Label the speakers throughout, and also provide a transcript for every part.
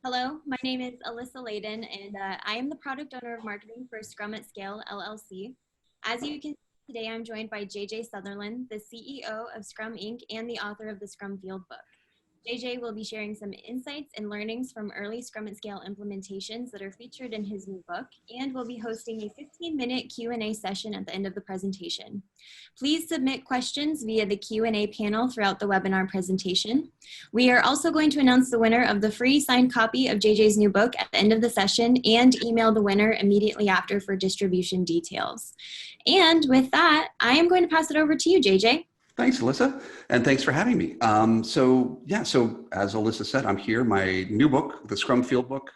Speaker 1: Hello, my name is Alyssa Layden, and I am the product owner of marketing for Scrum at Scale, LLC. As you can see today, I'm joined by JJ Sutherland, the CEO of Scrum Inc. and the author of the Scrum Fieldbook. JJ will be sharing some insights and learnings from early Scrum at Scale implementations that are featured in his new book, and will be hosting a 15-minute Q&A session at the end of the presentation. Please submit questions via the Q&A panel throughout the webinar presentation. We are also going to announce the winner of the free signed copy of JJ's new book at the end of the session and email the winner immediately after for distribution details. And with that, I am going to pass it over to you, JJ.
Speaker 2: Thanks, Alyssa, and thanks for having me. So as Alyssa said, I'm here. My new book, the Scrum Fieldbook,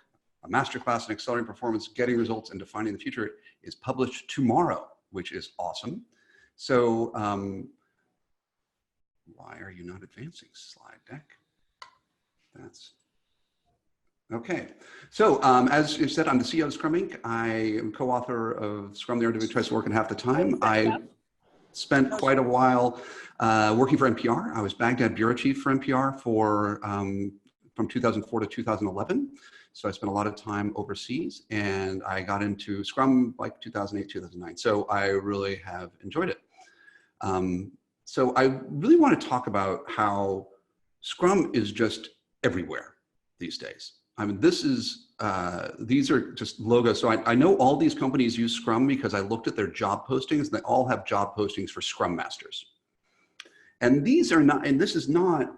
Speaker 2: a masterclass in accelerating performance, getting results, and defining the future, is published tomorrow, which is awesome. So why are you not advancing, slide deck? That's okay. So as you said, I'm the CEO of Scrum Inc. I am co-author of Scrum, the Art of Doing Twice the Work in Half the Time. I spent quite a while working for NPR. I was Baghdad bureau chief for NPR for from 2004 to 2011. So I spent a lot of time overseas, and I got into Scrum like 2008, 2009. So I really have enjoyed it. So I really want to talk about how Scrum is just everywhere these days. I mean, these are just logos. So I know all these companies use Scrum because I looked at their job postings, and they all have job postings for Scrum Masters. And these are not, and this is not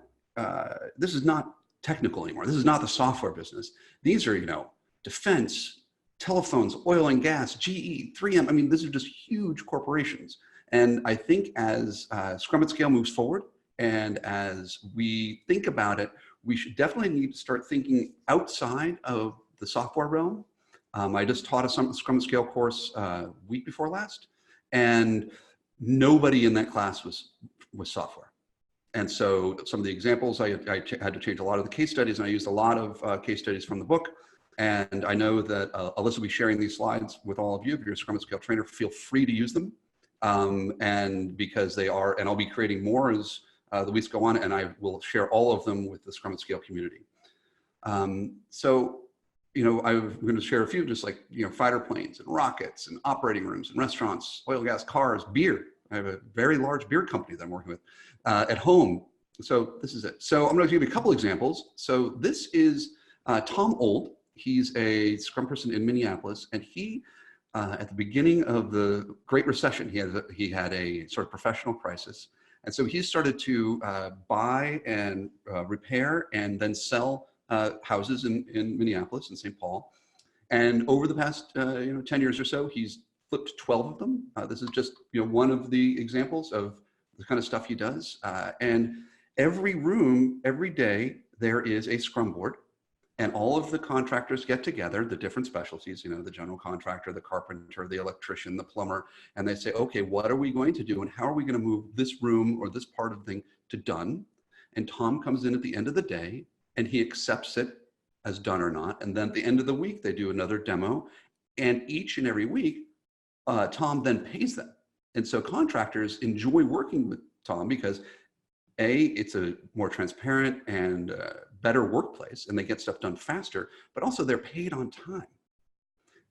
Speaker 2: technical anymore. This is not the software business. These are, defense, telephones, oil and gas, GE, 3M. I mean, these are just huge corporations. And I think as Scrum at Scale moves forward, and as we think about it, we should definitely need to start thinking outside of the software realm. I just taught a Scrum Scale course week before last, and nobody in that class was software. And so some of the examples, I had to change a lot of the case studies, and I used a lot of case studies from the book. And I know that Alyssa will be sharing these slides with all of you. If you're a Scrum Scale trainer, feel free to use them. And because they are, and I'll be creating more as the weeks go on, and I will share all of them with the Scrum at Scale community. So, I'm going to share a few, just like, fighter planes and rockets and operating rooms and restaurants, oil, gas, cars, beer. I have a very large beer company that I'm working with at home. So this is it. So I'm going to give you a couple examples. So this is Tom Old. He's a Scrum person in Minneapolis, and he, at the beginning of the Great Recession, he had a sort of professional crisis. And so he started to buy and repair and then sell houses in Minneapolis and St. Paul. And over the past 10 years or so, he's flipped 12 of them. This is just one of the examples of the kind of stuff he does. And every room, every day, there is a Scrum board. And all of the contractors get together, the different specialties, the general contractor, the carpenter, the electrician, the plumber, and they say, okay, what are we going to do, and how are we going to move this room or this part of the thing to done? And Tom comes in at the end of the day, and he accepts it as done or not. And then at the end of the week, they do another demo. And each and every week, Tom then pays them. And so contractors enjoy working with Tom because A, it's a more transparent and better workplace, and they get stuff done faster, but also they're paid on time.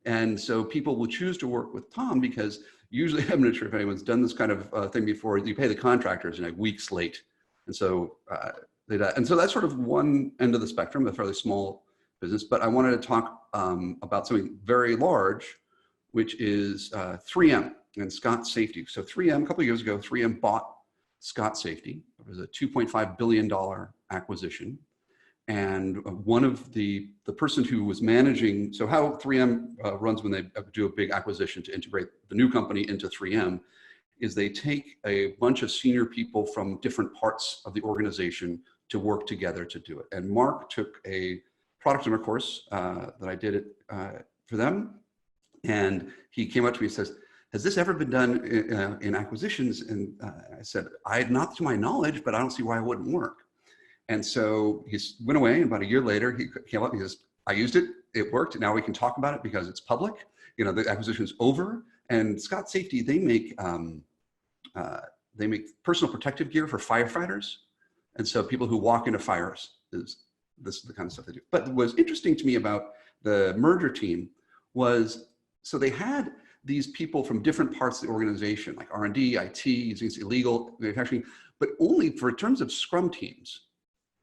Speaker 2: And so people will choose to work with Tom because usually, I'm not sure if anyone's done this kind of thing before, you pay the contractors weeks late. And so and so that's sort of one end of the spectrum, a fairly small business. But I wanted to talk about something very large, which is 3M and Scott Safety. So 3M, a couple of years ago, 3M bought Scott Safety. It was a $2.5 billion acquisition. And one of the person who was managing, so how 3M runs when they do a big acquisition to integrate the new company into 3M, is they take a bunch of senior people from different parts of the organization to work together to do it. And Mark took a product owner course that I did it for them. And he came up to me and says, has this ever been done in acquisitions? And I said, not to my knowledge, but I don't see why it wouldn't work. And so he went away, and about a year later, he came up and he says, I used it, it worked, now we can talk about it because it's public. The acquisition is over. And Scott Safety, they make personal protective gear for firefighters. And so people who walk into fires, this is the kind of stuff they do. But what was interesting to me about the merger team was, so they had these people from different parts of the organization, like R&D, IT, legal, manufacturing, but only for terms of Scrum teams,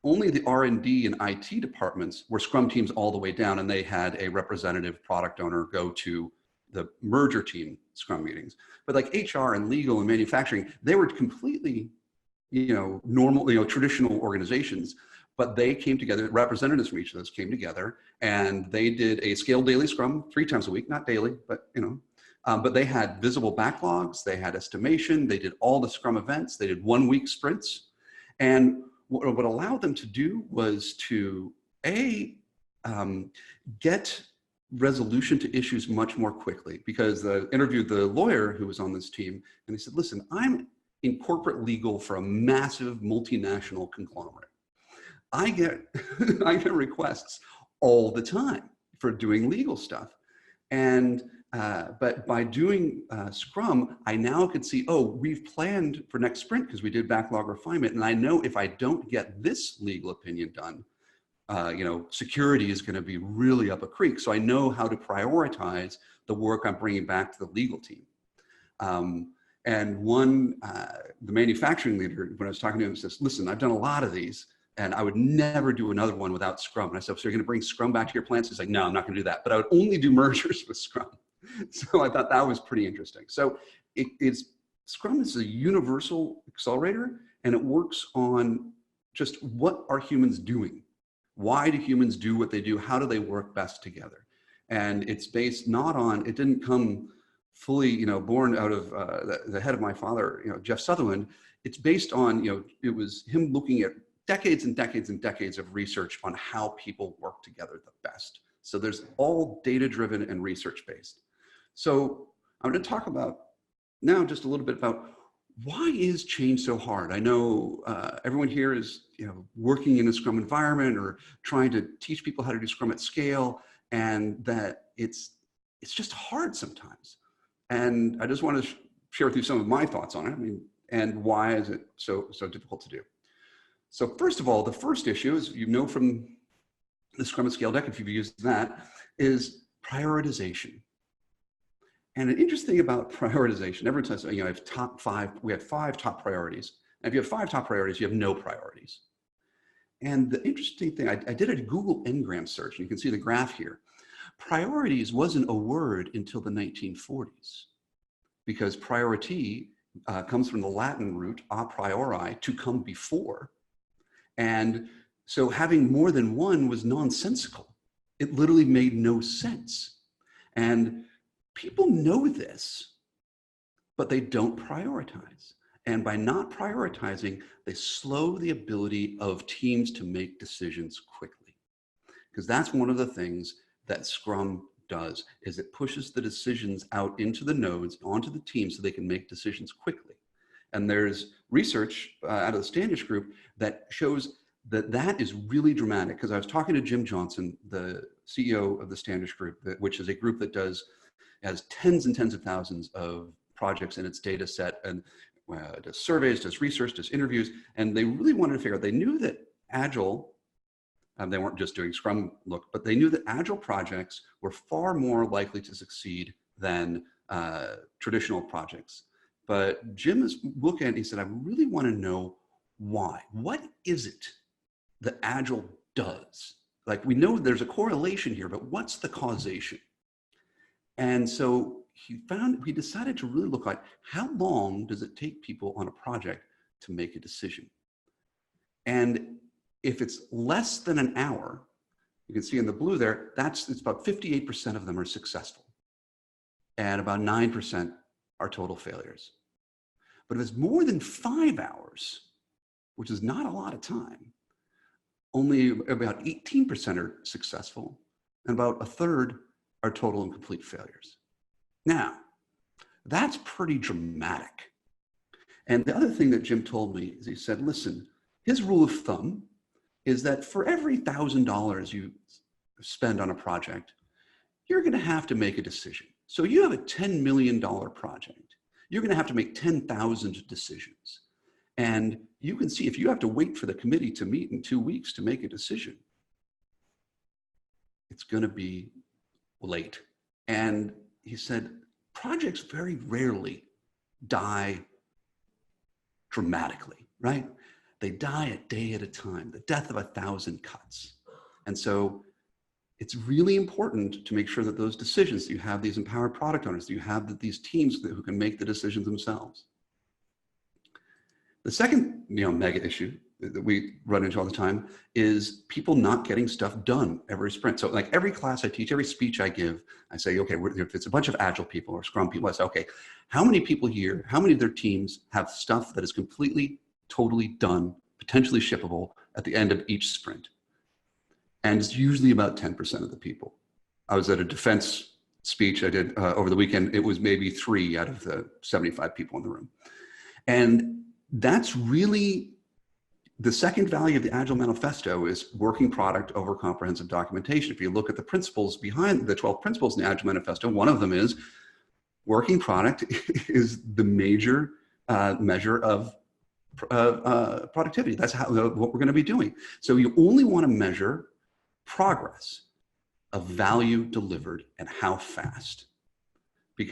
Speaker 2: only the R&D and IT departments were Scrum teams all the way down, and they had a representative product owner go to the merger team Scrum meetings. But like HR and legal and manufacturing, they were completely, normal, traditional organizations, but they came together, representatives from each of those came together, and they did a scaled daily Scrum 3 times a week, not daily, but but they had visible backlogs, they had estimation, they did all the Scrum events, they did 1-week sprints. And what allowed them to do was to, get resolution to issues much more quickly, because I interviewed the lawyer who was on this team, and he said, listen, I'm in corporate legal for a massive multinational conglomerate. I get requests all the time for doing legal stuff. And but by doing Scrum, I now could see, oh, we've planned for next sprint because we did backlog refinement. And I know if I don't get this legal opinion done, security is going to be really up a creek. So I know how to prioritize the work I'm bringing back to the legal team. And the manufacturing leader, when I was talking to him, says, listen, I've done a lot of these, and I would never do another one without Scrum. And I said, so you're going to bring Scrum back to your plants? He's like, no, I'm not going to do that. But I would only do mergers with Scrum. So I thought that was pretty interesting. So Scrum is a universal accelerator, and it works on just what are humans doing? Why do humans do what they do? How do they work best together? And it's based not on, it didn't come fully, born out of the head of my father, Jeff Sutherland. It's based on, it was him looking at decades and decades and decades of research on how people work together the best. So there's all data-driven and research-based. So I'm going to talk about now just a little bit about why is change so hard? I know everyone here is working in a Scrum environment or trying to teach people how to do Scrum at scale, and that it's just hard sometimes. And I just want to share with you some of my thoughts on it. And why is it so difficult to do? So first of all, the first issue, as from the Scrum Scale deck, if you've used that, is prioritization. And an interesting thing about prioritization, everyone says, I have top 5, we have 5 top priorities. And if you have 5 top priorities, you have no priorities. And the interesting thing, I did a Google Ngram search, and you can see the graph here. Priorities wasn't a word until the 1940s, because priority comes from the Latin root a priori, to come before. And so having more than one was nonsensical. It literally made no sense. And people know this, but they don't prioritize. And by not prioritizing, they slow the ability of teams to make decisions quickly. Because that's one of the things that Scrum does, is it pushes the decisions out into the nodes, onto the team, so they can make decisions quickly. And there's research out of the Standish Group that shows that is really dramatic. Because I was talking to Jim Johnson, the CEO of the Standish Group, which is a group that has tens and tens of thousands of projects in its data set, and does surveys, does research, does interviews, and they really wanted to figure out, they knew that Agile, they weren't just doing Scrum look, but they knew that Agile projects were far more likely to succeed than traditional projects. But Jim is looking at it, and he said, I really want to know why. What is it that Agile does? Like, we know there's a correlation here, but what's the causation? And so he decided to really look at how long does it take people on a project to make a decision. And if it's less than an hour, you can see in the blue there, it's about 58% of them are successful. And about 9% are total failures. But if it's more than 5 hours, which is not a lot of time, only about 18% are successful, and about a third are total and complete failures. Now, that's pretty dramatic. And the other thing that Jim told me is, he said, listen, his rule of thumb is that for every $1,000 you spend on a project, you're going to have to make a decision. So you have a $10 million project. You're going to have to make 10,000 decisions. And you can see, if you have to wait for the committee to meet in 2 weeks to make a decision, it's going to be late. And he said, projects very rarely die dramatically, right? They die a day at a time, the death of 1,000 cuts. And so it's really important to make sure that those decisions, that you have these empowered product owners, that you have these teams who can make the decisions themselves. The second, mega issue that we run into all the time is people not getting stuff done every sprint. So like every class I teach, every speech I give, I say, okay, if it's a bunch of Agile people or Scrum people, I say, okay, how many people here, how many of their teams have stuff that is completely, totally done, potentially shippable at the end of each sprint? And it's usually about 10% of the people. I was at a defense speech I did over the weekend. It was maybe 3 out of the 75 people in the room. And that's really the second value of the Agile Manifesto, is working product over comprehensive documentation. If you look at the principles behind the 12 principles in the Agile Manifesto, one of them is working product is the major measure of productivity. That's what we're going to be doing. So you only want to measure progress of value delivered and how fast.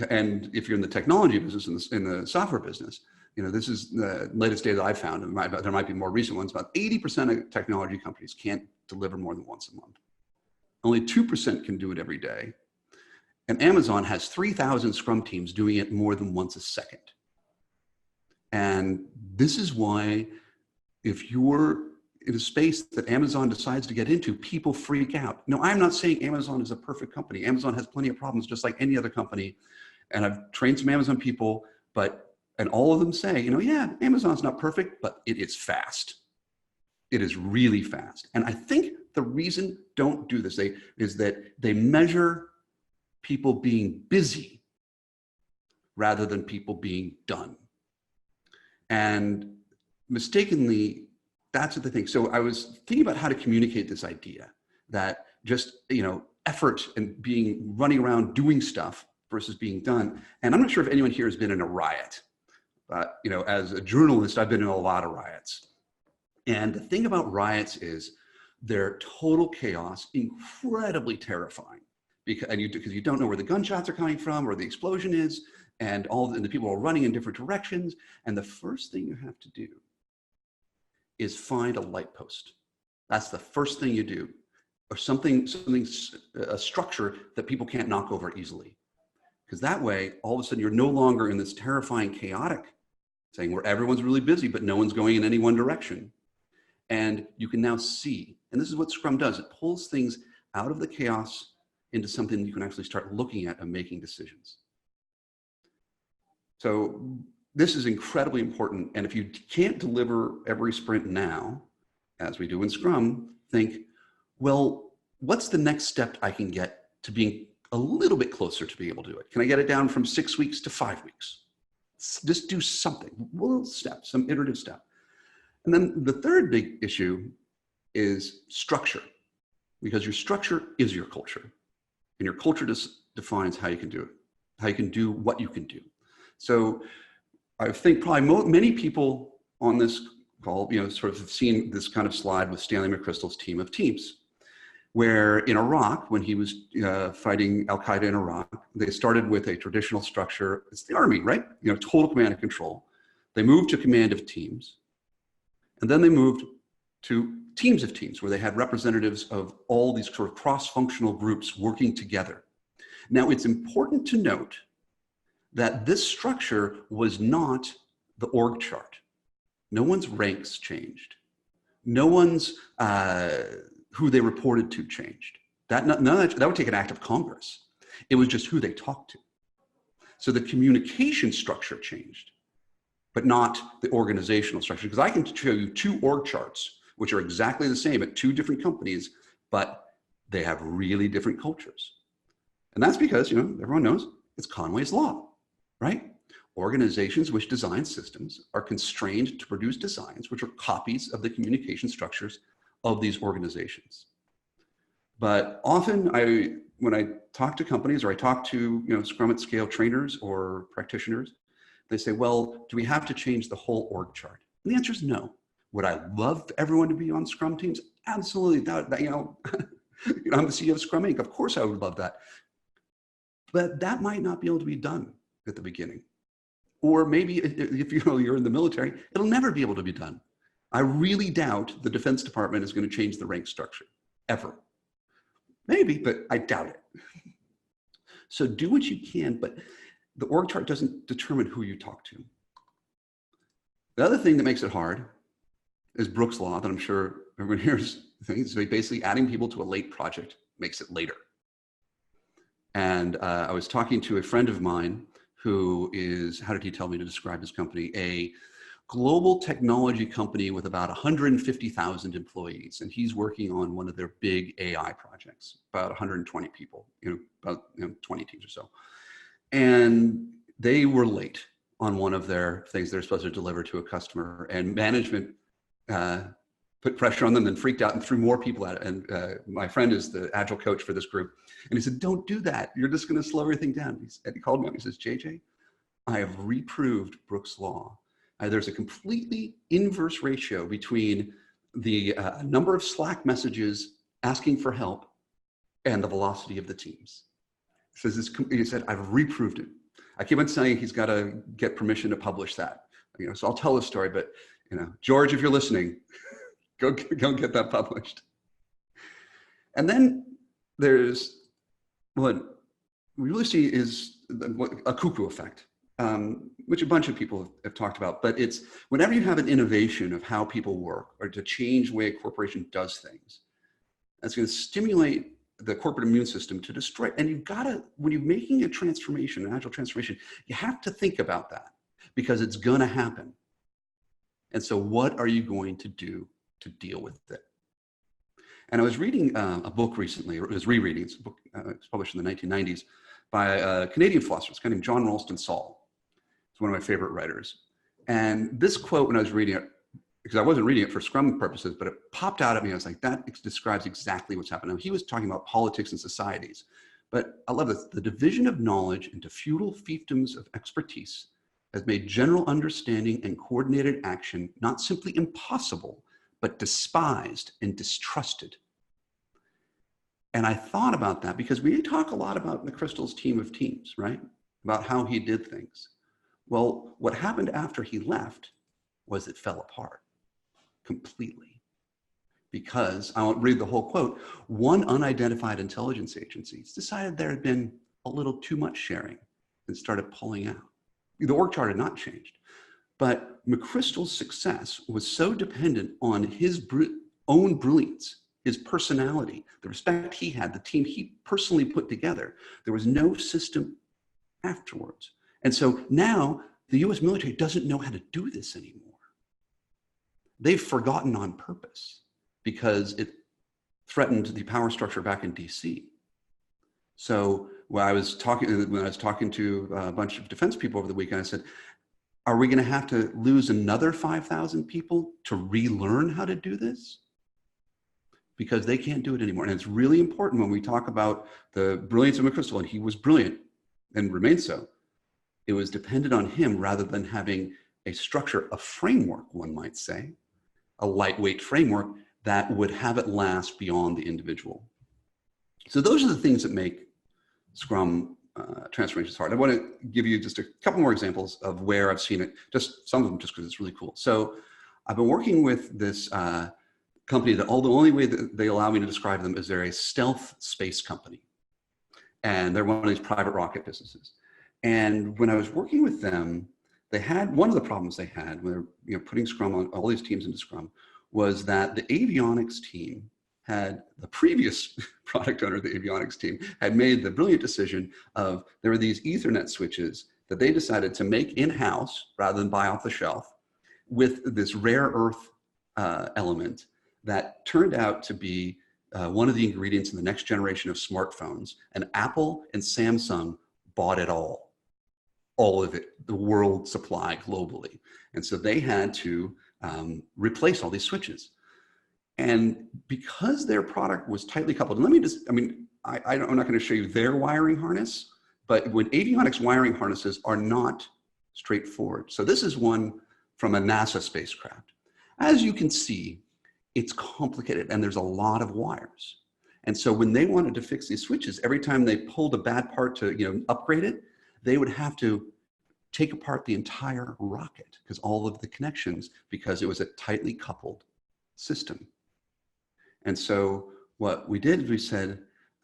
Speaker 2: And if you're in the technology business, in the software business, this is the latest data I've found. There might be more recent ones. About 80% of technology companies can't deliver more than once a month. Only 2% can do it every day. And Amazon has 3,000 Scrum teams doing it more than once a second. And this is why, if you're in a space that Amazon decides to get into, people freak out. No, I'm not saying Amazon is a perfect company. Amazon has plenty of problems, just like any other company. And I've trained some Amazon people, and all of them say, yeah, Amazon's not perfect, but it is fast. It is really fast. And I think the reason don't do this is that they measure people being busy rather than people being done. And mistakenly, that's what they think. So I was thinking about how to communicate this idea that just, effort and running around doing stuff versus being done. And I'm not sure if anyone here has been in a riot. As a journalist, I've been in a lot of riots. And the thing about riots is they're total chaos, incredibly terrifying, because you don't know where the gunshots are coming from or the explosion is, and the people are running in different directions. And the first thing you have to do is find a light post. That's the first thing you do, or a structure that people can't knock over easily. Because that way, all of a sudden, you're no longer in this terrifying, chaotic thing where everyone's really busy, but no one's going in any one direction. And you can now see, and this is what Scrum does. It pulls things out of the chaos into something you can actually start looking at and making decisions. So this is incredibly important. And if you can't deliver every sprint now, as we do in Scrum, think, well, what's the next step I can get to being a little bit closer to being able to do it? Can I get it down from 6 weeks to 5 weeks? Just do something, a little step, some iterative step. And then the third big issue is structure, because your structure is your culture, and your culture just defines how you can do it, how you can do what you can do. So I think probably many people on this call, sort of have seen this kind of slide with Stanley McChrystal's team of teams, where in Iraq, when he was fighting Al-Qaeda in Iraq, they started with a traditional structure. It's the army, right? Total command and control. They moved to command of teams. And then they moved to teams of teams, where they had representatives of all these sort of cross-functional groups working together. Now, it's important to note that this structure was not the org chart. No one's ranks changed. No one's who they reported to changed. That would take an act of Congress. It was just who they talked to. So the communication structure changed, but not the organizational structure. Because I can show you 2 org charts, which are exactly the same at 2 different companies, but they have really different cultures. And that's because, everyone knows it's Conway's Law, right? Organizations which design systems are constrained to produce designs which are copies of the communication structures of these organizations. But often when I talk to companies, or I talk to Scrum at Scale trainers or practitioners, they say, well, do we have to change the whole org chart? And the answer is no. Would I love everyone to be on Scrum teams? Absolutely. I'm the CEO of Scrum Inc. Of course I would love that. But that might not be able to be done at the beginning. Or maybe if you're in the military, it'll never be able to be done. I really doubt the Defense Department is going to change the rank structure, ever. Maybe, but I doubt it. So do what you can, but the org chart doesn't determine who you talk to. The other thing that makes it hard is Brooks' Law, that I'm sure everyone here is thinking. So basically adding people to a late project makes it later. And I was talking to a friend of mine who is, how did he tell me to describe his company? A global technology company with about 150,000 employees. And he's working on one of their big AI projects, about 120 people, about 20 teams or so. And they were late on one of their things they're supposed to deliver to a customer, and management put pressure on them and freaked out and threw more people at it. And my friend is the Agile coach for this group. And he said, don't do that. You're just going to slow everything down. He called me up. He says, JJ, I have reproved Brooks' Law. There's a completely inverse ratio between the number of Slack messages asking for help and the velocity of the teams. He said, I've reproved it. I keep on saying he's got to get permission to publish that. So I'll tell the story, but George, if you're listening, go get that published. And then there's what we really see is a cuckoo effect, which a bunch of people have talked about. But it's whenever you have an innovation of how people work or to change the way a corporation does things, that's going to stimulate the corporate immune system to destroy. And you've got to, when you're making a transformation, an agile transformation, you have to think about that because it's going to happen. And so what are you going to do to deal with it? And I was reading a book recently, or it was rereading, it's a book it's published in the 1990s by a Canadian philosopher, a guy named John Ralston Saul. He's one of my favorite writers. And this quote, when I was reading it, because I wasn't reading it for Scrum purposes, but it popped out at me. I was like, that describes exactly what's happening. Now, he was talking about politics and societies, but I love this. The division of knowledge into feudal fiefdoms of expertise has made general understanding and coordinated action not simply impossible, but despised and distrusted. And I thought about that because we talk a lot about McChrystal's team of teams, right? About how he did things. Well, what happened after he left was it fell apart completely. Because, I won't read the whole quote, one unidentified intelligence agency decided there had been a little too much sharing and started pulling out. The org chart had not changed. But McChrystal's success was so dependent on his own brilliance, his personality, the respect he had, the team he personally put together. There was no system afterwards. And so now the US military doesn't know how to do this anymore. They've forgotten on purpose because it threatened the power structure back in DC. So when I was talking to a bunch of defense people over the weekend, I said, are we going to have to lose another 5,000 people to relearn how to do this? Because they can't do it anymore. And it's really important when we talk about the brilliance of McChrystal, and he was brilliant and remains so. It was dependent on him rather than having a structure, a framework, one might say, a lightweight framework that would have it last beyond the individual. So those are the things that make Scrum transformations hard. I want to give you just a couple more examples of where I've seen it, just some of them just because it's really cool. So I've been working with this company that the only way that they allow me to describe them is they're a stealth space company. And they're one of these private rocket businesses. And when I was working with them, they had, one of the problems they had when they're putting Scrum on all these teams into Scrum was that the avionics team had, the previous product owner of the avionics team had made the brilliant decision of, there were these Ethernet switches that they decided to make in-house rather than buy off the shelf with this rare earth element that turned out to be one of the ingredients in the next generation of smartphones. And Apple and Samsung bought it all of it, the world supply globally. And so they had to replace all these switches. And because their product was tightly coupled, and let me just, I'm not going to show you their wiring harness, but when avionics wiring harnesses are not straightforward. So this is one from a NASA spacecraft. As you can see, it's complicated and there's a lot of wires. And so when they wanted to fix these switches, every time they pulled a bad part to upgrade it, they would have to take apart the entire rocket because all of the connections, because it was a tightly coupled system. And so what we did is we said,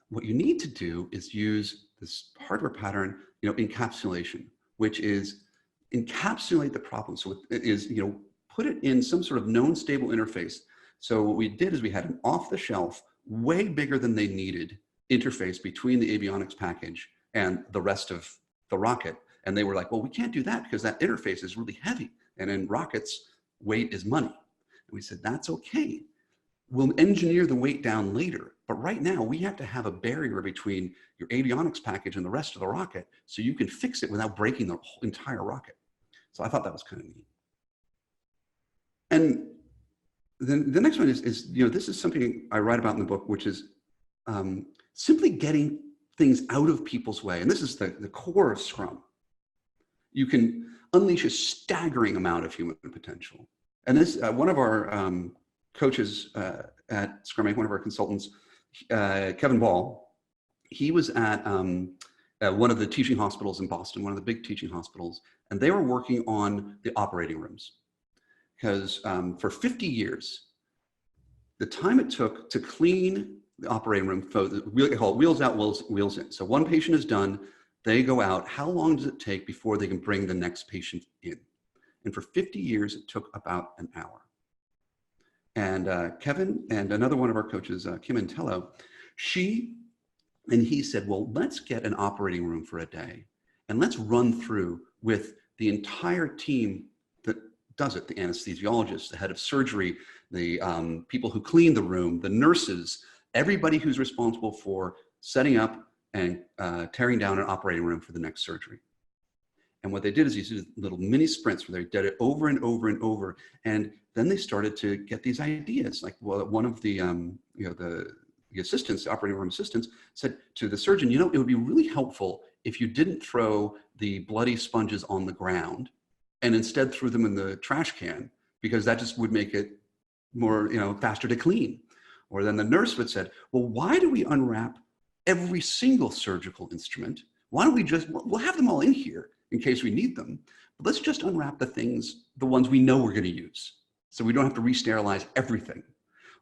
Speaker 2: what you need to do is use this hardware pattern, encapsulation, which is encapsulate the problem. So it is, put it in some sort of known stable interface. So what we did is we had an off-the-shelf, way bigger than they needed interface between the avionics package and the rest of the rocket. And they were like, well, we can't do that because that interface is really heavy. And in rockets, weight is money. And we said, that's okay. We'll engineer the weight down later. But right now, we have to have a barrier between your avionics package and the rest of the rocket so you can fix it without breaking the whole entire rocket. So I thought that was kind of neat. And then the next one is this is something I write about in the book, which is simply getting things out of people's way. And this is the core of Scrum. You can unleash a staggering amount of human potential. And this, one of our coaches at Scrum, one of our consultants, Kevin Ball, he was at one of the teaching hospitals in Boston, one of the big teaching hospitals, and they were working on the operating rooms. Because for 50 years, the time it took to clean the operating room, we call it wheels out, wheels in. So one patient is done, they go out. How long does it take before they can bring the next patient in? And for 50 years, it took about an hour. And Kevin and another one of our coaches, Kim Antello, he said, well, let's get an operating room for a day and let's run through with the entire team that does it, the anesthesiologist, the head of surgery, the people who clean the room, the nurses, everybody who's responsible for setting up and tearing down an operating room for the next surgery. And what they did is these little mini sprints where they did it over and over and over. And then they started to get these ideas. Like, well, one of the assistants, the operating room assistants, said to the surgeon, it would be really helpful if you didn't throw the bloody sponges on the ground and instead threw them in the trash can, because that just would make it more, faster to clean. Or then the nurse would said, well, why do we unwrap every single surgical instrument? Why don't we we'll have them all in here in case we need them, but let's just unwrap the ones we know we're going to use, so we don't have to re-sterilize everything.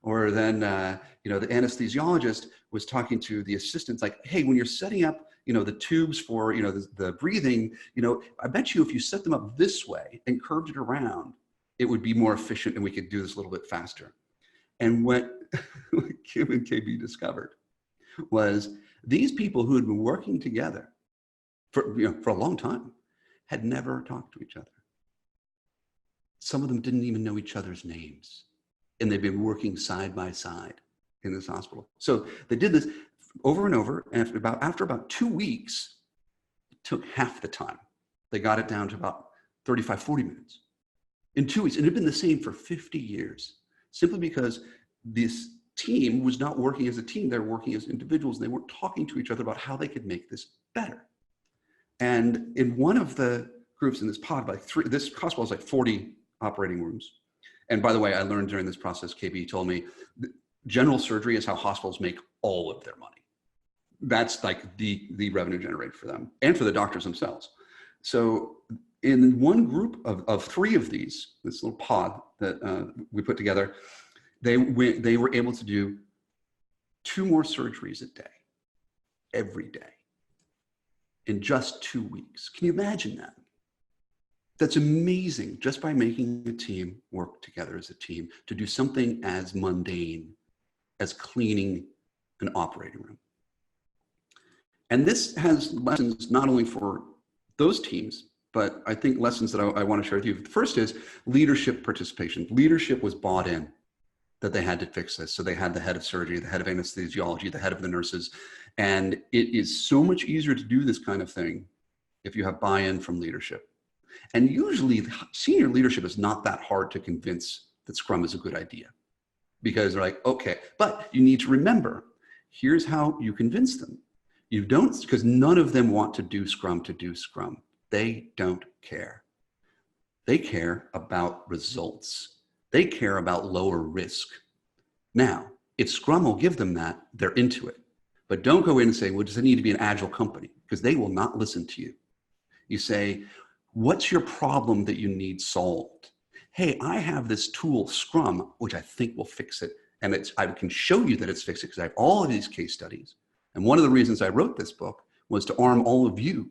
Speaker 2: Or then, the anesthesiologist was talking to the assistants like, hey, when you're setting up, the tubes for, the breathing, I bet you if you set them up this way and curved it around, it would be more efficient and we could do this a little bit faster. And what Kim and KB discovered was these people who had been working together for a long time had never talked to each other. Some of them didn't even know each other's names, and they've been working side by side in this hospital. So they did this over and over, and after about 2 weeks, it took half the time. They got it down to about 35, 40 minutes in 2 weeks. And it had been the same for 50 years, simply because this team was not working as a team. They were working as individuals. They weren't talking to each other about how they could make this better. And in one of the groups in this pod, this hospital has like 40 operating rooms. And by the way, I learned during this process, KB told me, general surgery is how hospitals make all of their money. That's like the revenue generated for them and for the doctors themselves. So in one group of 3 of these, this little pod that we put together, they were able to do 2 more surgeries a day, every day, in just 2 weeks. Can you imagine that? That's amazing, just by making a team work together as a team to do something as mundane as cleaning an operating room. And this has lessons not only for those teams, but I think lessons that I want to share with you. The first is leadership participation. Leadership was bought in that they had to fix this. So they had the head of surgery, the head of anesthesiology, the head of the nurses. And it is so much easier to do this kind of thing if you have buy-in from leadership. And usually senior leadership is not that hard to convince that Scrum is a good idea, because they're like, okay, but you need to remember, here's how you convince them. You don't, because none of them want to do Scrum to do Scrum. They don't care. They care about results. They care about lower risk. Now, If Scrum will give them that, they're into it. But don't go in and say, well, does it need to be an Agile company? Because they will not listen to you. You say, what's your problem that you need solved? Hey, I have this tool, Scrum, which I think will fix it. And I can show you that it's fixed because I have all of these case studies. And one of the reasons I wrote this book was to arm all of you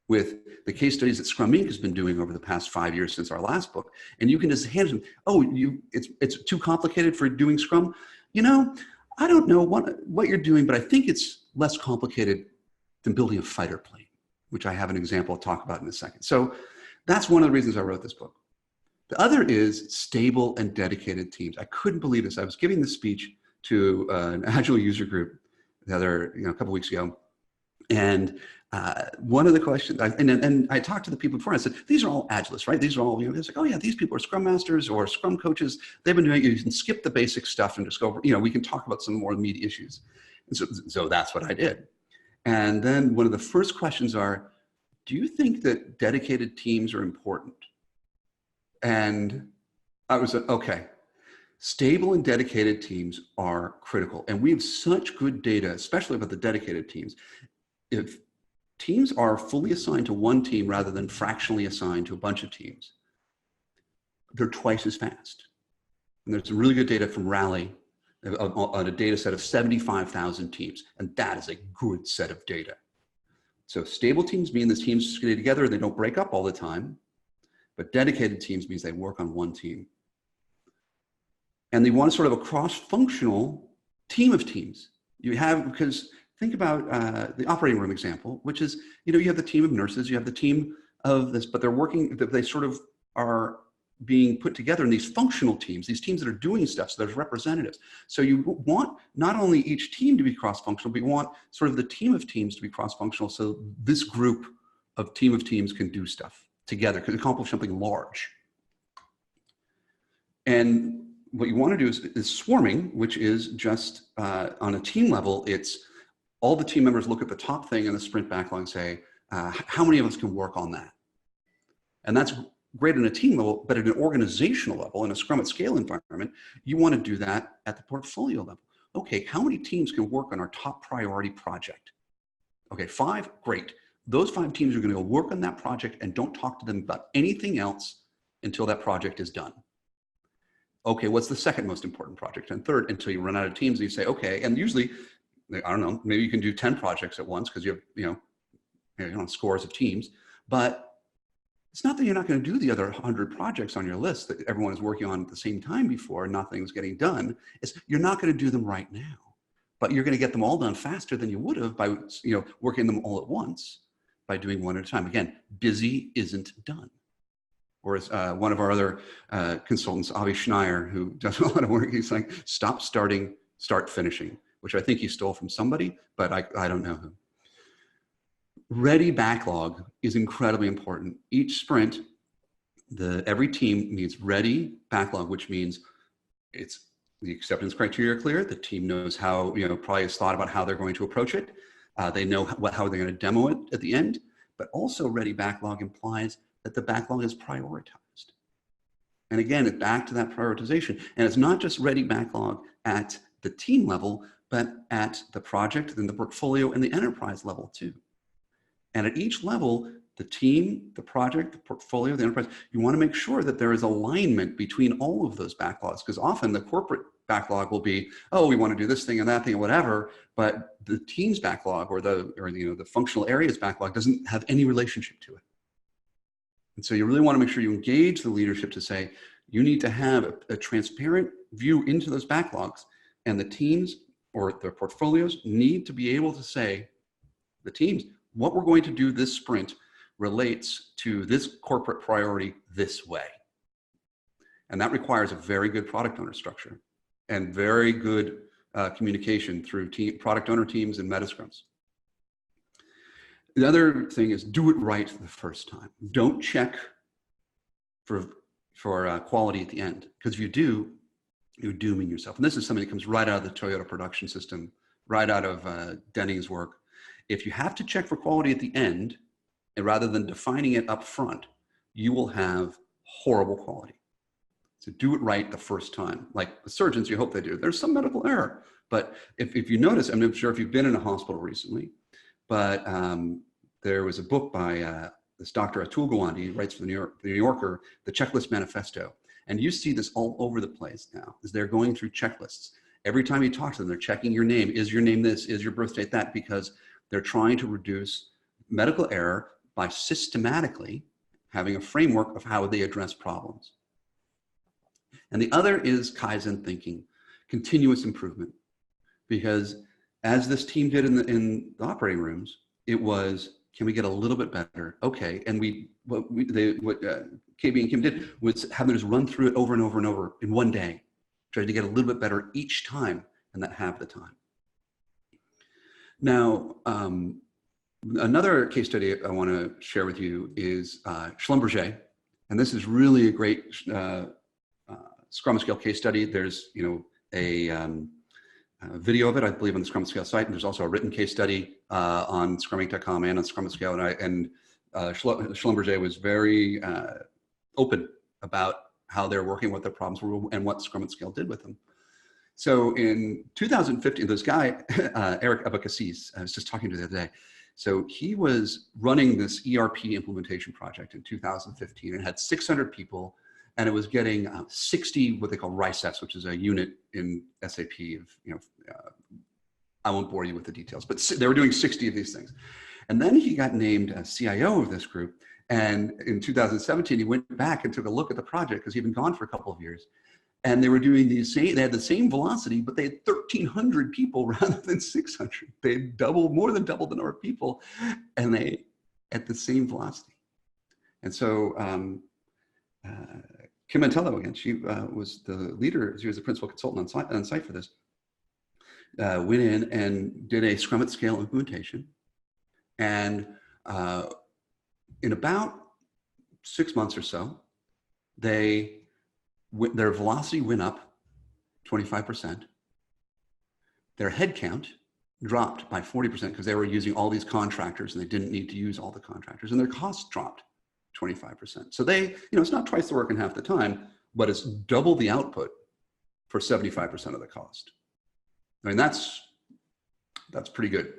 Speaker 2: with the case studies that Scrum Inc. has been doing over the past 5 years since our last book. And you can just hand them, oh, it's too complicated for doing Scrum? You know, I don't know what you're doing, but I think it's less complicated than building a fighter plane, which I have an example I'll talk about in a second. So that's one of the reasons I wrote this book. The other is stable and dedicated teams. I couldn't believe this. I was giving this speech to an Agile user group a couple weeks ago. And one of the questions, and I talked to the people before, I said, these are all Agilists, right? These are all, it's like, oh yeah, these people are Scrum Masters or Scrum coaches. They've been doing it. You can skip the basic stuff and just go over, we can talk about some more meaty issues. And so that's what I did. And then one of the first questions are, do you think that dedicated teams are important? And I was like, okay, stable and dedicated teams are critical. And we have such good data, especially about the dedicated teams. If teams are fully assigned to one team rather than fractionally assigned to a bunch of teams, they're twice as fast. And there's some really good data from Rally on a data set of 75,000 teams. And that is a good set of data. So stable teams mean the teams stay together and they don't break up all the time. But dedicated teams means they work on one team. And they want sort of a cross-functional team of teams. Because think about the operating room example, which is, you have the team of nurses, you have the team of this, but they sort of are being put together in these functional teams, these teams that are doing stuff, so there's representatives. So you want not only each team to be cross-functional, but you want sort of the team of teams to be cross-functional so this group of teams can do stuff together, can accomplish something large. And what you want to do is swarming, which is just on a team level, it's all the team members look at the top thing in the sprint backlog and say, how many of us can work on that? And that's great in a team level, but at an organizational level, in a Scrum at Scale environment, you want to do that at the portfolio level. Okay, how many teams can work on our top priority project? Okay, 5, great. Those 5 teams are going to go work on that project and don't talk to them about anything else until that project is done. Okay, what's the second most important project? And third, until you run out of teams, and you say, okay, and usually, I don't know, maybe you can do 10 projects at once because you have, scores of teams, but it's not that you're not going to do the other 100 projects on your list that everyone is working on at the same time before and nothing's getting done. It's you're not going to do them right now, but you're going to get them all done faster than you would have by, working them all at once by doing one at a time. Again, busy isn't done. Or as one of our other consultants, Avi Schneier, who does a lot of work, he's like, stop starting, start finishing, which I think he stole from somebody, but I don't know who. Ready backlog is incredibly important. Each sprint, every team needs ready backlog, which means it's the acceptance criteria are clear. The team knows how, probably has thought about how they're going to approach it. They know how they're going to demo it at the end, but also ready backlog implies that the backlog is prioritized. And again, it's back to that prioritization. And it's not just ready backlog at the team level, but at the project, then the portfolio, and the enterprise level too. And at each level, the team, the project, the portfolio, the enterprise, you want to make sure that there is alignment between all of those backlogs, because often the corporate backlog will be, oh, we want to do this thing and that thing and whatever, but the team's backlog or the functional areas backlog doesn't have any relationship to it. And so you really want to make sure you engage the leadership to say, you need to have a transparent view into those backlogs, and the teams or their portfolios need to be able to say, the teams, what we're going to do this sprint relates to this corporate priority this way. And that requires a very good product owner structure and very good communication through product owner teams and Metascrums. The other thing is do it right the first time. Don't check for quality at the end, because if you do, you're dooming yourself. And this is something that comes right out of the Toyota production system, right out of Denning's work. If you have to check for quality at the end, and rather than defining it up front, you will have horrible quality. So do it right the first time. Like the surgeons, you hope they do. There's some medical error. But if you notice, I'm not sure if you've been in a hospital recently, but there was a book by this Dr. Atul Gawande, he writes for the New Yorker, the Checklist Manifesto. And you see this all over the place now, is they're going through checklists. Every time you talk to them, they're checking your name. Is your name this? Is your birth date that? Because they're trying to reduce medical error by systematically having a framework of how they address problems. And the other is Kaizen thinking, continuous improvement. Because as this team did in the operating rooms, it was, can we get a little bit better? Okay, and what KB and Kim did was have them just run through it over and over and over in one day, try to get a little bit better each time, and that half the time. Now, another case study I want to share with you is Schlumberger, and this is really a great Scrum Scale case study. There's a video of it, I believe, on the Scrum Scale site, and there's also a written case study on scruminc.com and on Scrum Scale. And Schlumberger was very open about how they're working, what their problems were, and what Scrum Scale did with them. So in 2015, this guy, Eric Abacassis, I was just talking to the other day. So he was running this ERP implementation project in 2015 and had 600 people, and it was getting 60 what they call RISETs, which is a unit in SAP of, I won't bore you with the details, but they were doing 60 of these things. And then he got named CIO of this group. And in 2017, he went back and took a look at the project because he'd been gone for a couple of years. And they were doing they had the same velocity, but they had 1,300 people rather than 600. They had more than doubled the number of people, and they at the same velocity. And so Kim Mantello, again, she was the leader, she was the principal consultant on site for this, went in and did a Scrum at Scale implementation. And in about 6 months or so, their velocity went up 25%. Their headcount dropped by 40% because they were using all these contractors and they didn't need to use all the contractors, and their costs dropped 25%. So it's not twice the work in half the time, but it's double the output for 75% of the cost. I mean, that's pretty good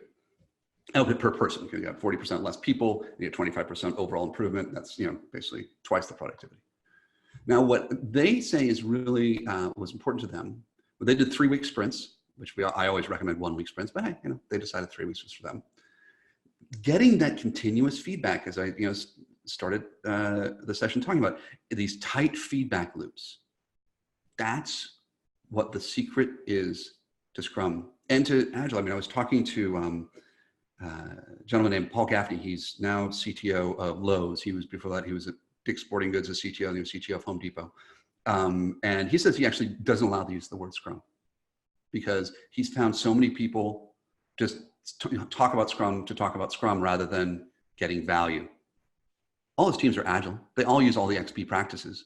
Speaker 2: output per person. You have 40% less people, you get 25% overall improvement. That's basically twice the productivity. Now, what they say is really was important to them. Well, they did 3-week sprints, which I always recommend 1-week sprints, but hey, they decided 3 weeks was for them. Getting that continuous feedback, as I started the session talking about, these tight feedback loops. That's what the secret is to Scrum and to Agile. I mean, I was talking to a gentleman named Paul Gaffney. He's now CTO of Lowe's. Before that, he was at Dick's Sporting Goods as CTO, and he was CTO of Home Depot. And he says he actually doesn't allow the use of the word Scrum because he's found so many people just talk about Scrum to talk about Scrum rather than getting value. All his teams are Agile. They all use all the XP practices.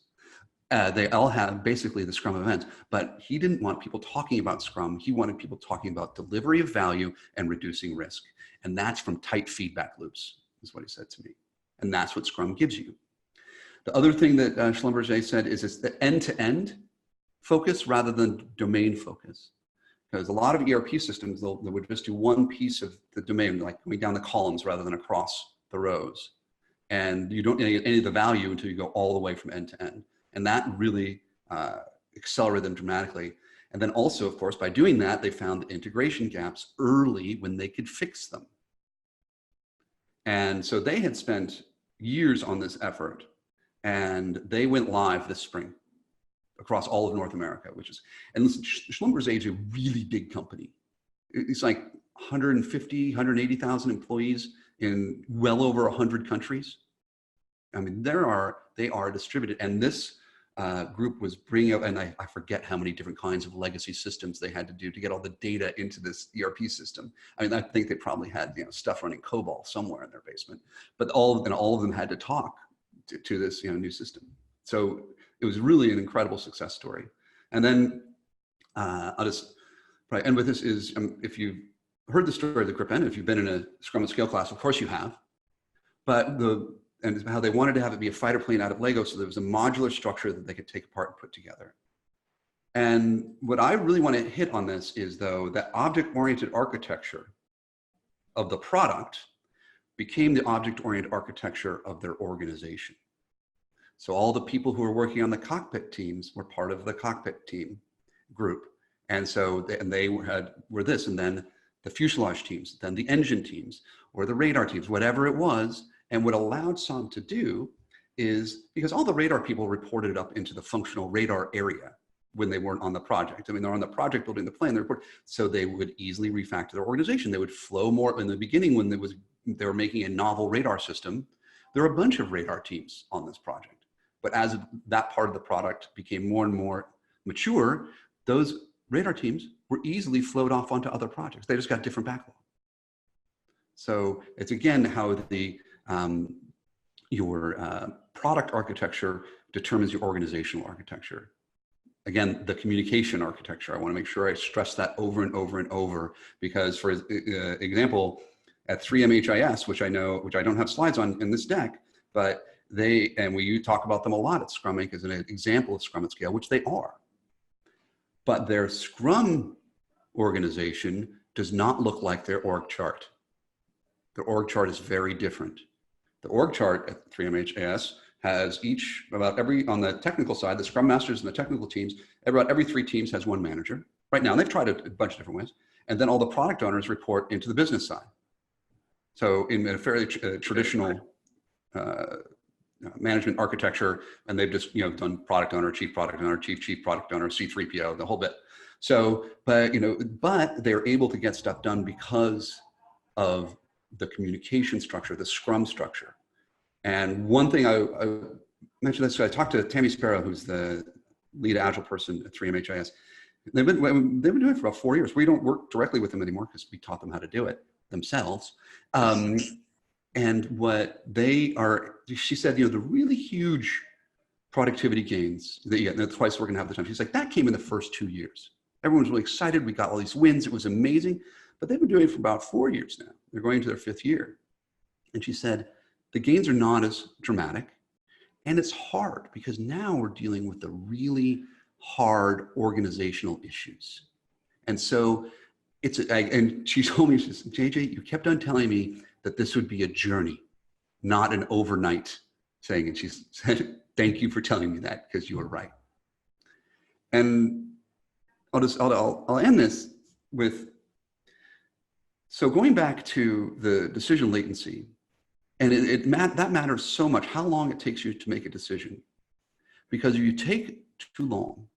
Speaker 2: They all have basically the Scrum events, but he didn't want people talking about Scrum. He wanted people talking about delivery of value and reducing risk. And that's from tight feedback loops, is what he said to me. And that's what Scrum gives you. The other thing that Schlumberger said is it's the end-to-end focus rather than domain focus. Because a lot of ERP systems, they would just do one piece of the domain, like going down the columns rather than across the rows. And you don't get any of the value until you go all the way from end to end. And that really accelerated them dramatically. And then also, of course, by doing that, they found the integration gaps early when they could fix them. And so they had spent years on this effort, and they went live this spring across all of North America, and listen, Schlumberger is a really big company. It's like 150, 180,000 employees in well over 100 countries. I mean, they are distributed, and this group was bringing up, and I forget how many different kinds of legacy systems they had to do to get all the data into this ERP system. I mean, I think they probably had stuff running COBOL somewhere in their basement, but all of them had to talk to this new system. So it was really an incredible success story. And then I'll just probably end with this is if you've heard the story of the Grip End, if you've been in a Scrum at Scale class, of course you have. But the and how they wanted to have it be a fighter plane out of Lego, so there was a modular structure that they could take apart and put together. And what I really want to hit on this is, though, that object-oriented architecture of the product became the object-oriented architecture of their organization. So all the people who were working on the cockpit teams were part of the cockpit team group. And so they were this, and then the fuselage teams, then the engine teams, or the radar teams, whatever it was. And what allowed SOM to do is, because all the radar people reported up into the functional radar area when they weren't on the project. I mean, they're on the project building the plane, so they would easily refactor their organization. They would flow more. In the beginning, when they were making a novel radar system, there were a bunch of radar teams on this project. But as that part of the product became more and more mature, those radar teams were easily flowed off onto other projects. They just got different backlog. So it's again how your product architecture determines your organizational architecture. Again, the communication architecture. I want to make sure I stress that over and over and over, because for example, at 3MHIS, which I don't have slides on in this deck, but we talk about them a lot at Scrum Inc. as an example of Scrum at Scale, which they are. But their Scrum organization does not look like their org chart. Their org chart is very different. The org chart at 3MHIS has on the technical side, the Scrum Masters and the technical teams, about every 3 teams has 1 manager. Right now, and they've tried a bunch of different ways. And then all the product owners report into the business side. So in a fairly traditional management architecture, and they've just done product owner, chief product owner, chief product owner, C3PO, the whole bit. So, but they're able to get stuff done because of the communication structure, the Scrum structure. And one thing I mentioned this, so I talked to Tammy Sparrow, who's the lead Agile person at 3MHIS. They've been doing it for about 4 years. We don't work directly with them anymore because we taught them how to do it themselves. And what she said, the really huge productivity gains that you get, and that's twice we're gonna have the time. She's like, that came in the first 2 years. Everyone's really excited. We got all these wins. It was amazing. But they've been doing it for about 4 years now. They're going to their 5th year. And she said, the gains are not as dramatic. And it's hard because now we're dealing with the really hard organizational issues. And so and she told me, she said, JJ, you kept on telling me that this would be a journey, not an overnight thing. And she said, thank you for telling me that, because you were right. And I'll end this with, so going back to the decision latency, and that matters so much, how long it takes you to make a decision. Because if you take too long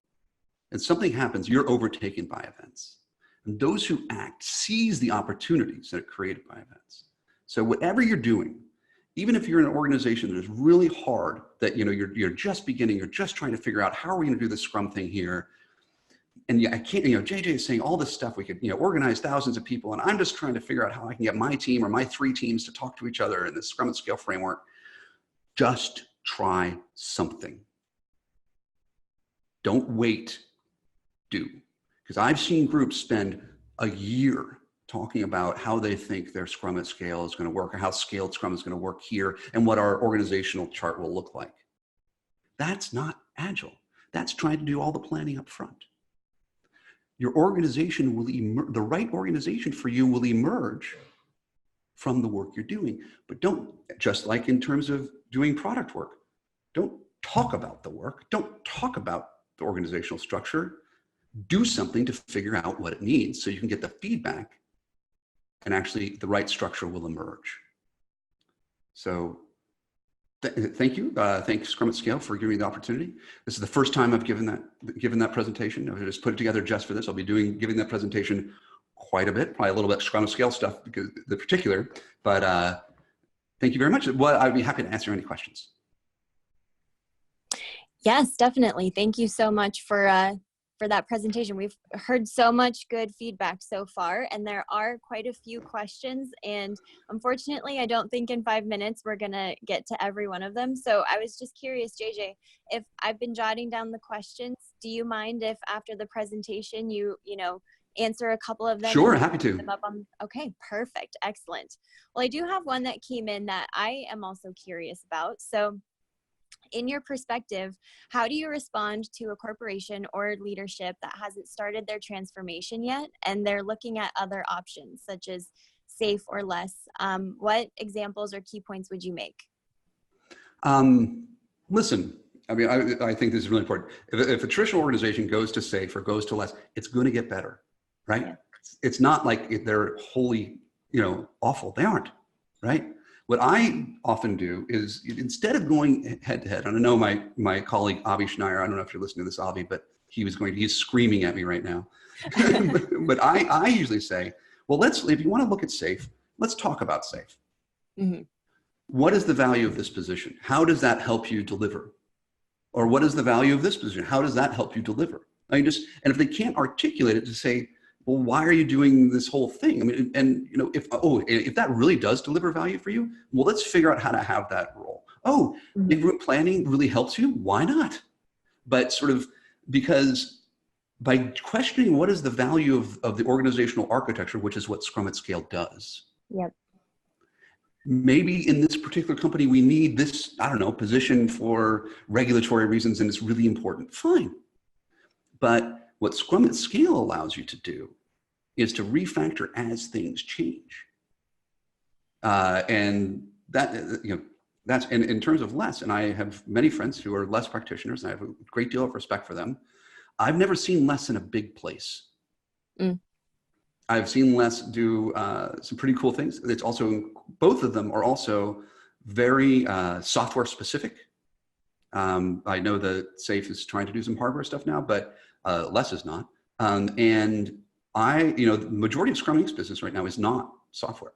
Speaker 2: and something happens, you're overtaken by events. And those who act seize the opportunities that are created by events. So whatever you're doing, even if you're in an organization that is really hard, that you're just beginning, you're just trying to figure out how are we going to do this Scrum thing here. And I can't, JJ is saying all this stuff, we could, organize thousands of people, and I'm just trying to figure out how I can get my team or my 3 teams to talk to each other in this Scrum at Scale framework. Just try something. Don't wait, do. Because I've seen groups spend a year talking about how they think their Scrum at Scale is going to work, or how scaled Scrum is going to work here, and what our organizational chart will look like. That's not Agile. That's trying to do all the planning up front. Your organization will the right organization for you will emerge from the work you're doing. But don't, just like in terms of doing product work, don't talk about the work. Don't talk about the organizational structure. Do something to figure out what it needs so you can get the feedback, and actually the right structure will emerge. So thank you. Thanks Scrum at Scale for giving me the opportunity. This is the first time I've given that presentation. I just put it together just for this. I'll be giving that presentation quite a bit, probably a little bit Scrum at Scale stuff because the particular, but thank you very much. Well, I'd be happy to answer any questions.
Speaker 1: Yes, definitely. Thank you so much for that presentation. We've heard so much good feedback so far, and there are quite a few questions, and unfortunately I don't think in 5 minutes we're gonna get to every one of them. So I was just curious, JJ, if I've been jotting down the questions, do you mind if after the presentation you answer a couple of them?
Speaker 2: Sure, happy to.
Speaker 1: Okay, perfect. Excellent. Well, I do have one that came in that I am also curious about. So in your perspective, how do you respond to a corporation or leadership that hasn't started their transformation yet and they're looking at other options such as safe or less? What examples or key points would you make?
Speaker 2: Listen, I mean, I think this is really important. If a traditional organization goes to safe or goes to less, it's going to get better, right? Yeah. It's not like they're wholly, awful. They aren't, right? What I often do is, instead of going head to head, and I know my colleague Avi Schneier, I don't know if you're listening to this, Avi, but he's screaming at me right now. but I usually say, well, if you want to look at safe, let's talk about safe. Mm-hmm. What is the value of this position? How does that help you deliver? Or what is the value of this position? How does that help you deliver? And if they can't articulate it, to say, well, why are you doing this whole thing? I mean, if that really does deliver value for you, well, let's figure out how to have that role. Oh, big group planning really helps you? Why not? But because by questioning what is the value of the organizational architecture, which is what Scrum at Scale does. Yep. Maybe in this particular company, we need this, position for regulatory reasons, and it's really important. Fine. But what Scrum at Scale allows you to do is to refactor as things change. And that's in terms of less, and I have many friends who are less practitioners, and I have a great deal of respect for them. I've never seen less in a big place. I've seen less do some pretty cool things. It's also, both of them are also very software specific. I know that Safe is trying to do some hardware stuff now, but less is not. And the majority of Scrum Inc.'s business right now is not software.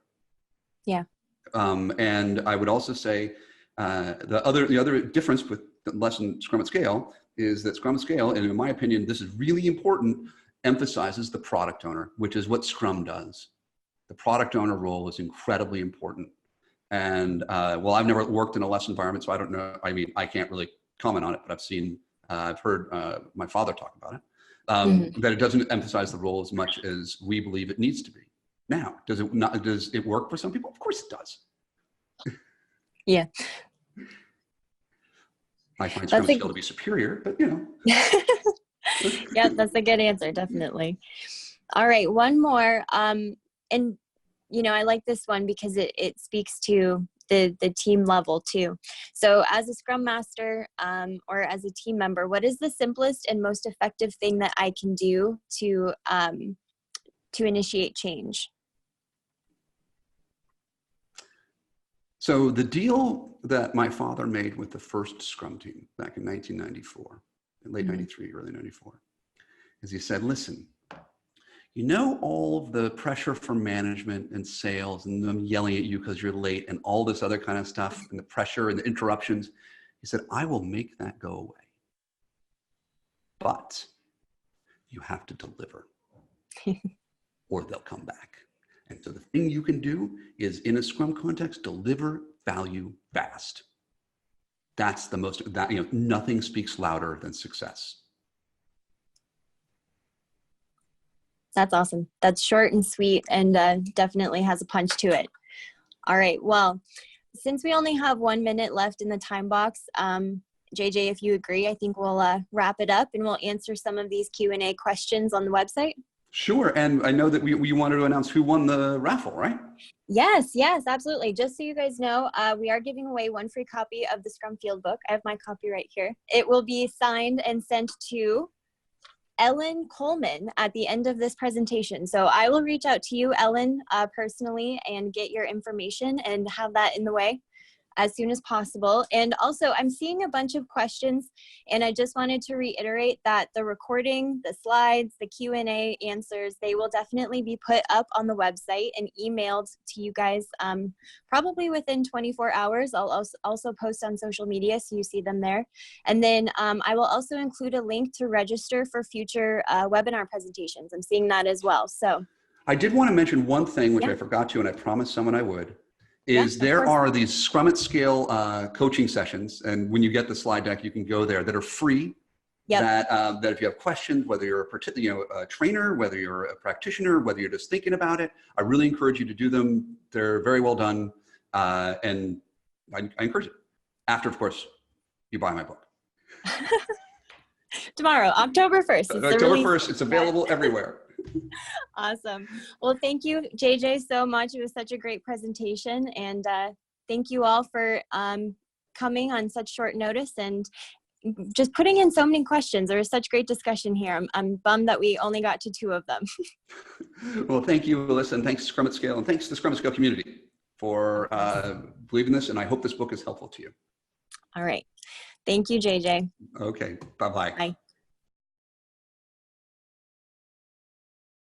Speaker 2: Yeah. And I would also say the other difference with less in Scrum at Scale is that Scrum at Scale, and in my opinion, this is really important, emphasizes the product owner, which is what Scrum does. The product owner role is incredibly important. And I've never worked in a less environment, so I don't know. I mean, I can't really comment on it, but I've heard my father talk about it, that it doesn't emphasize the role as much as we believe it needs to be. Now, does it work for some people? Of course it does.
Speaker 1: Yeah.
Speaker 2: I find Scrum Scale to be superior, but
Speaker 1: Yeah, that's a good answer, definitely. All right, one more. And I like this one because it speaks to the team level too. So as a Scrum Master or as a team member, what is the simplest and most effective thing that I can do to initiate change?
Speaker 2: So the deal that my father made with the first Scrum team back in 1994, late 93, early 94, is he said, listen, all of the pressure from management and sales and them yelling at you because you're late and all this other kind of stuff and the pressure and the interruptions. He said, I will make that go away. But you have to deliver or they'll come back. And so the thing you can do is, in a Scrum context, deliver value fast. That's the most, nothing speaks louder than success.
Speaker 1: That's awesome. That's short and sweet and definitely has a punch to it. All right. Well, since we only have 1 minute left in the time box, JJ, if you agree, I think we'll wrap it up and we'll answer some of these Q&A questions on the website.
Speaker 2: Sure. And I know that we wanted to announce who won the raffle, right?
Speaker 1: Yes, absolutely. Just so you guys know, we are giving away one free copy of the Scrum Fieldbook. I have my copy right here. It will be signed and sent to Ellen Coleman at the end of this presentation. So I will reach out to you, Ellen, personally, and get your information and have that in the way as soon as possible. And also, I'm seeing a bunch of questions, and I just wanted to reiterate that the recording, the slides, the Q&A answers, they will definitely be put up on the website and emailed to you guys probably within 24 hours. I'll also post on social media so you see them there. And then I will also include a link to register for future webinar presentations. I'm seeing that as well. So
Speaker 2: I did want to mention one thing, which I forgot to, and I promised someone I would. There are these Scrum at Scale coaching sessions, and when you get the slide deck, you can go there, that are free
Speaker 1: Yep.
Speaker 2: that if you have questions, whether you're a trainer, whether you're a practitioner, whether you're just thinking about it, I really encourage you to do them. They're very well done, and I encourage it. After, of course, you buy my book.
Speaker 1: Tomorrow, October 1st.
Speaker 2: October 1st, it's available everywhere.
Speaker 1: Awesome. Well, thank you, JJ, so much. It was such a great presentation, and thank you all for coming on such short notice and just putting in so many questions. There was such great discussion here. I'm bummed that we only got to 2 of them.
Speaker 2: Well, thank you, Alyssa, and thanks to Scrum at Scale, and thanks to the Scrum at Scale community for believing this, and I hope this book is helpful to you.
Speaker 1: All right. Thank you, JJ.
Speaker 2: Okay. Bye-bye.
Speaker 1: Bye.